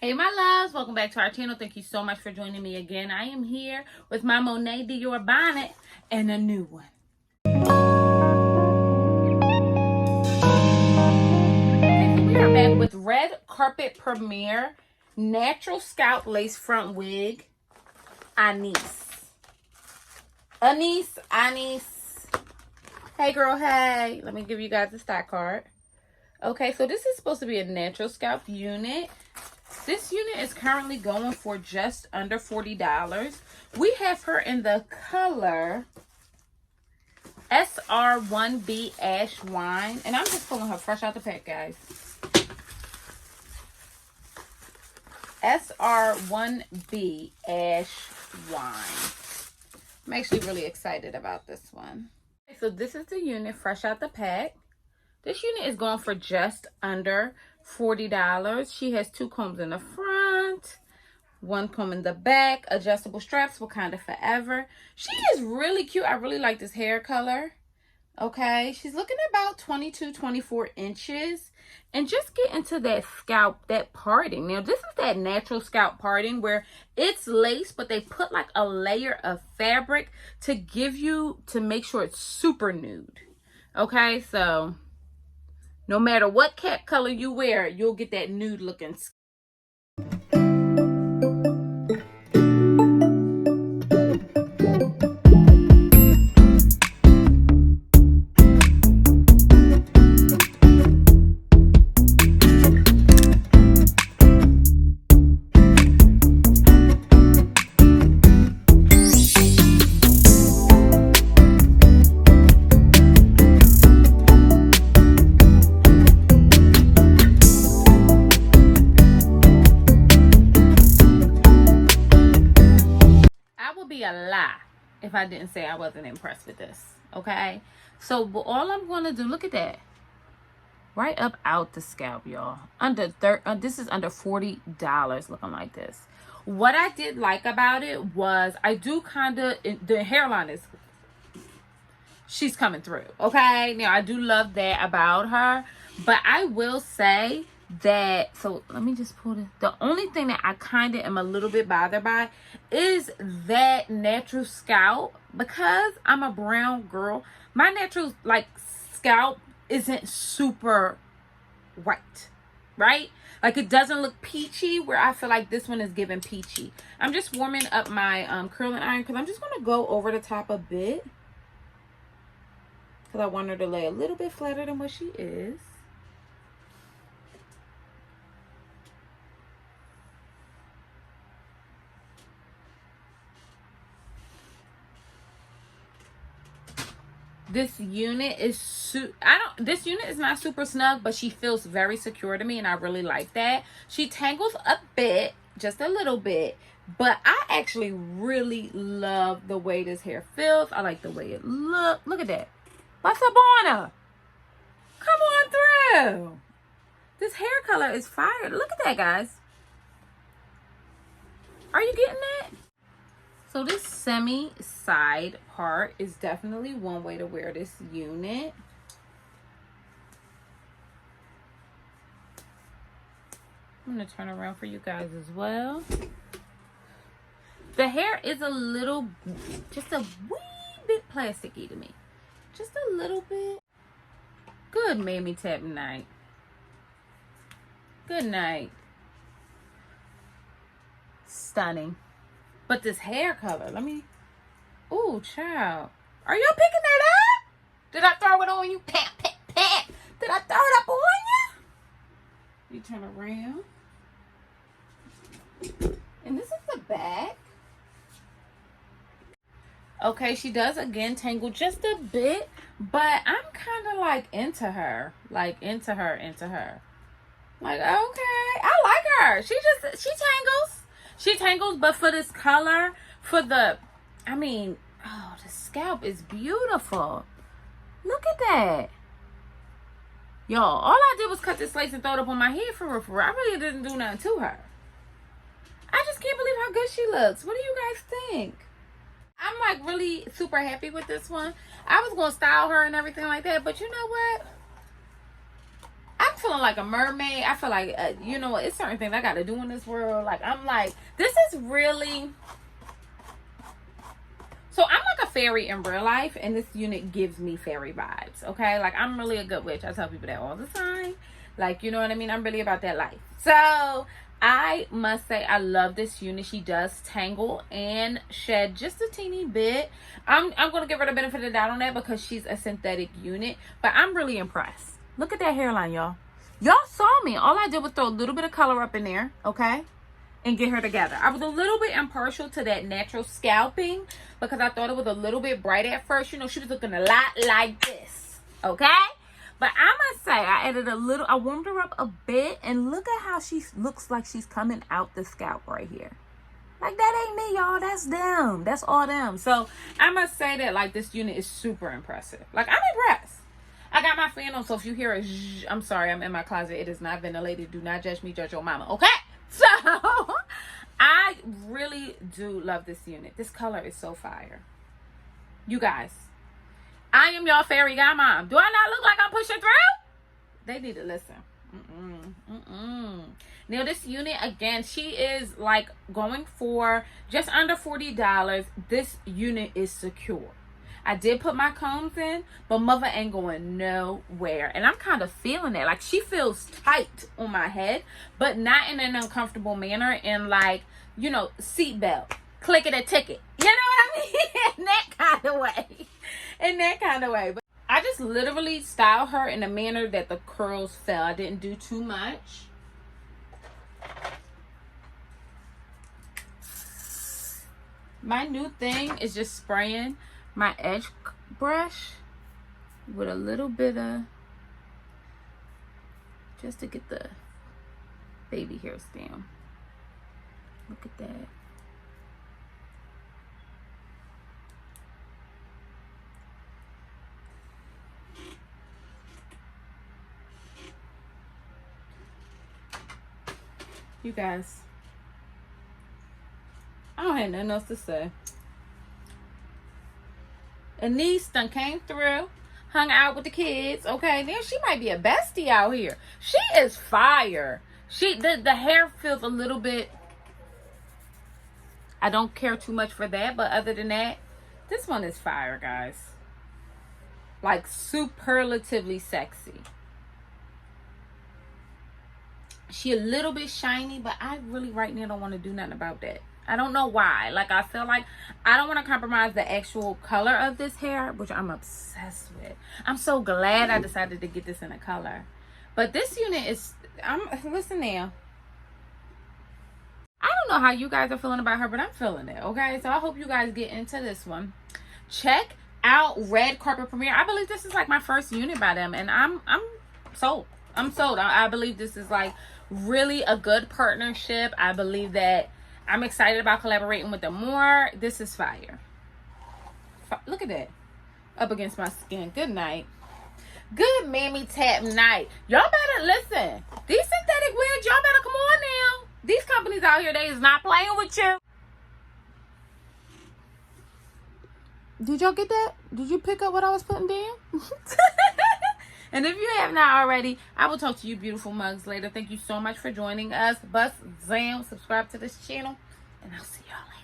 Hey my loves, welcome back to our channel. Thank you so much for joining me again. I am here with my Monet Dior bonnet and a new one. Okay, so we are back with Red Carpet Premiere Natural Scalp Lace Front Wig Anise. Anise. Hey girl, hey. Let me give you guys a stock card. Okay, so this is supposed to be a natural scalp unit. This unit is currently going for just under $40. We have her in the color SR1B Ashwine. And I'm just pulling her fresh out the pack, guys. SR1B Ashwine. I'm actually really excited about this one. Okay, so this is the unit fresh out the pack. This unit is going for just under $40. She has 2 combs in the front, 1 comb in the back, adjustable straps, Wakanda Forever. She is really cute. I really like this hair color. Okay, she's looking about 22, 24 inches. And just get into that scalp, that parting. Now, this is that natural scalp parting where it's lace, but they put like a layer of fabric to make sure it's super nude. Okay, so no matter what cap color you wear, you'll get that nude looking skin. A lie if I didn't say I wasn't impressed with this. Okay, so all I'm going to do, look at that, right up out the scalp, y'all. This is under $40 looking like this. What I did like about it was I do kind of, the hairline is, she's coming through. Okay, now I do love that about her, but I will say that, so let me just pull this. The only thing that I kind of am a little bit bothered by is that natural scalp. Because I'm a brown girl, my natural like scalp isn't super white, right? Like it doesn't look peachy, where I feel like this one is giving peachy. I'm just warming up my curling iron because I'm just going to go over the top a bit because I want her to lay a little bit flatter than what she is. This unit is this unit is not super snug, but she feels very secure to me, and I really like that. She tangles a bit, just a little bit, but I actually really love the way this hair feels. I like the way it looks. Look at that. What's up on her? Come on through. This hair color is fire. Look at that, guys. Are you getting that? So this semi side part is definitely one way to wear this unit. I'm going to turn around for you guys as well. The hair is a little, just a wee bit plasticky to me. Just a little bit. Good mammy tap night. Good night. Stunning. But this hair color, let me, ooh, child. Are y'all picking that up? Did I throw it on you? Pat. Did I throw it up on you? You turn around. And this is the back. Okay, she does, again, tangle just a bit. But I'm kind of like into her. Like, into her. Like, okay. I like her. She tangles. She tangles, but for this color, the scalp is beautiful. Look at that. Y'all, all I did was cut this lace and throw it up on my head for real. I really didn't do nothing to her. I just can't believe how good she looks. What do you guys think? I'm like really super happy with this one. I was going to style her and everything like that, but you know what? I'm I'm feeling like a mermaid. I feel like, you know, it's certain things I got to do in this world. Like, I'm like, this is really... So I'm like a fairy in real life, and this unit gives me fairy vibes, okay? Like, I'm really a good witch. I tell people that all the time. Like, you know what I mean? I'm really about that life. So I must say I love this unit. She does tangle and shed just a teeny bit. I'm going to give her the benefit of the doubt on that because she's a synthetic unit. But I'm really impressed. Look at that hairline, y'all. Y'all saw me. All I did was throw a little bit of color up in there, okay? And get her together. I was a little bit impartial to that natural scalping because I thought it was a little bit bright at first. You know, she was looking a lot like this, okay? But I must say, I added a little, I warmed her up a bit, and look at how she looks like she's coming out the scalp right here. Like, that ain't me, y'all. That's them. That's all them. So I must say that, like, this unit is super impressive. Like, I'm impressed. I got my fan on, so if you hear a zzz, I'm sorry, I'm in my closet. It is not ventilated. Do not judge me, judge your mama, okay? So, I really do love this unit. This color is so fire. You guys, I am your fairy godmom. Do I not look like I'm pushing through? They need to listen. Now, this unit, again, she is like going for just under $40. This unit is secure. I did put my combs in, but mother ain't going nowhere. And I'm kind of feeling that. Like, she feels tight on my head, but not in an uncomfortable manner. In, like, you know, seatbelt, click it a ticket. You know what I mean? In that kind of way. In that kind of way. But I just literally styled her in a manner that the curls fell. I didn't do too much. My new thing is just spraying my edge brush with a little bit of, just to get the baby hairs down. Look at that. You guys, I don't have nothing else to say. Anise done came through, hung out with the kids. Okay, then she might be a bestie out here. She is fire. The hair feels a little bit, I don't care too much for that, but other than that, this one is fire, guys. Like, superlatively sexy. She a little bit shiny, but I really right now don't want to do nothing about that. I don't know why. Like, I feel like I don't want to compromise the actual color of this hair, which I'm obsessed with. I'm so glad I decided to get this in a color. But this unit is, listen now. I don't know how you guys are feeling about her, but I'm feeling it, okay? So I hope you guys get into this one. Check out Red Carpet Premiere. I believe this is like my first unit by them, and I'm sold. I'm sold. I believe this is like really a good partnership. I believe that I'm excited about collaborating with them more. This is fire. Look at that. Up against my skin. Good night. Good mammy tap night. Y'all better listen. These synthetic wigs, y'all better come on now. These companies out here, they is not playing with you. Did y'all get that? Did you pick up what I was putting down? And if you have not already, I will talk to you beautiful mugs later. Thank you so much for joining us. Bust, zam, subscribe to this channel, and I'll see y'all later.